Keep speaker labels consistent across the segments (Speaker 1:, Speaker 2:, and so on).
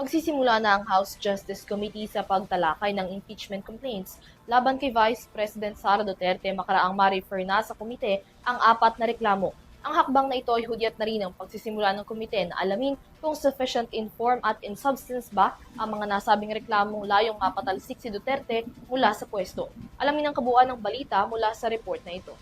Speaker 1: Magsisimula na ang House Justice Committee sa pagtalakay ng impeachment complaints laban kay Vice President Sara Duterte makaraang ma-refer na sa komite ang 4 na reklamo. Ang hakbang na ito ay hudyat na rin ang pagsisimula ng komite na alamin kung sufficient in form at in substance ba ang mga nasabing reklamong layong mapatalsik si Duterte mula sa pwesto. Alamin ang kabuuan ng balita mula sa report na ito.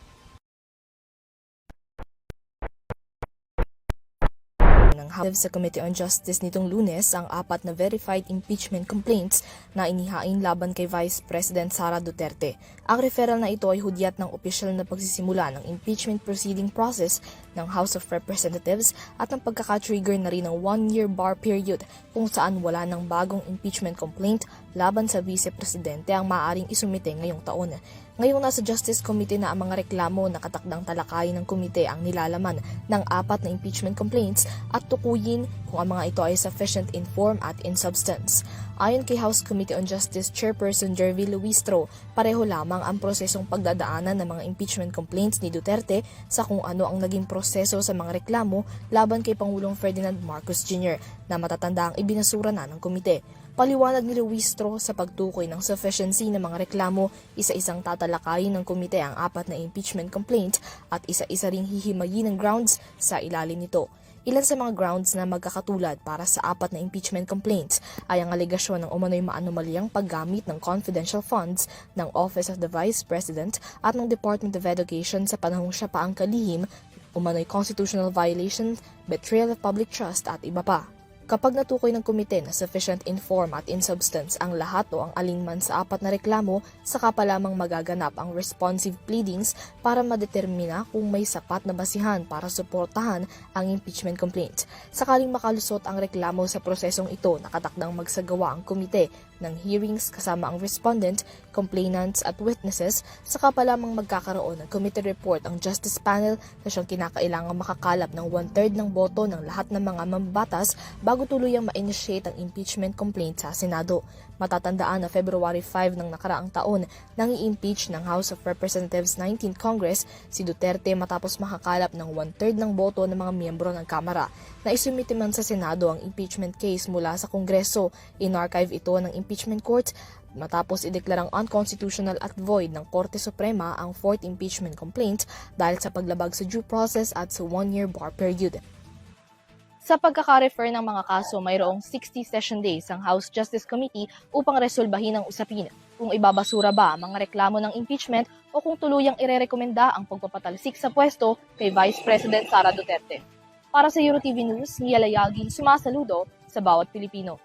Speaker 2: Ng House sa Committee on Justice nitong Lunes ang 4 na verified impeachment complaints na inihain laban kay Vice President Sara Duterte. Ang referral na ito ay hudyat ng opisyal na pagsisimula ng impeachment proceeding process ng House of Representatives at ng pagkaka-trigger na rin ng 1-year bar period kung saan wala ng bagong impeachment complaint laban sa Vice Presidente ang maaaring isumite ngayong taon. Ngayong nasa Justice Committee na ang mga reklamo na katakdang talakayin ng komite ang nilalaman ng 4 na impeachment complaints at tukuyin kung ang mga ito ay sufficient in form at in substance. Ayon kay House Committee on Justice Chairperson Jervy Luistro, pareho lamang ang prosesong pagdadaanan ng mga impeachment complaints ni Duterte sa kung ano ang naging proseso sa mga reklamo laban kay Pangulong Ferdinand Marcos Jr. na matatanda ang ibinasura na ng komite. Paliwanag ni Luistro sa pagtukoy ng sufficiency ng mga reklamo, isa-isang tatalakayin ng komite ang 4 na impeachment complaint at isa-isa ring hihimayin ng grounds sa ilalim nito. Ilan sa mga grounds na magkakatulad para sa 4 na impeachment complaints ay ang alegasyon ng umano'y maanomalyang paggamit ng confidential funds ng Office of the Vice President at ng Department of Education sa panahong siya pa ang kalihim, umano'y constitutional violation, betrayal of public trust at iba pa. Kapag natukoy ng komite na sufficient in form at in substance ang lahat o ang alinman sa 4 na reklamo, saka pa lamang magaganap ang responsive pleadings para madetermina kung may sapat na basihan para suportahan ang impeachment complaint. Sakaling makalusot ang reklamo sa prosesong ito, nakatakdang magsagawa ang komite ng hearings kasama ang respondent, complainants at witnesses, saka pa lamang magkakaroon ng committee report ang Justice Panel na siyang kinakailangang makakalap ng 1/3 ng boto ng lahat ng mga mambatas bago tuluyang ma-initiate ang impeachment complaint sa Senado. Matatandaan na February 5 ng nakaraang taon nang i-impeach ng House of Representatives 19th Congress si Duterte matapos makakalap ng 1/3 ng boto ng mga miyembro ng Kamara. Naisumite man sa Senado ang impeachment case mula sa Kongreso. In-archive ito ng impeachment court matapos ideklarang unconstitutional at void ng Korte Suprema ang 4th impeachment complaint dahil sa paglabag sa due process at sa 1-year bar period.
Speaker 1: Sa pagkaka-refer ng mga kaso, mayroong 60 session days ang House Justice Committee upang resolbahin ang usapin kung ibabasura ba ang mga reklamo ng impeachment o kung tuluyang irerekomenda ang pagpapatalsik sa pwesto kay Vice President Sara Duterte. Para sa EuroTV News, Mia Layagi, sumasaludo sa bawat Pilipino.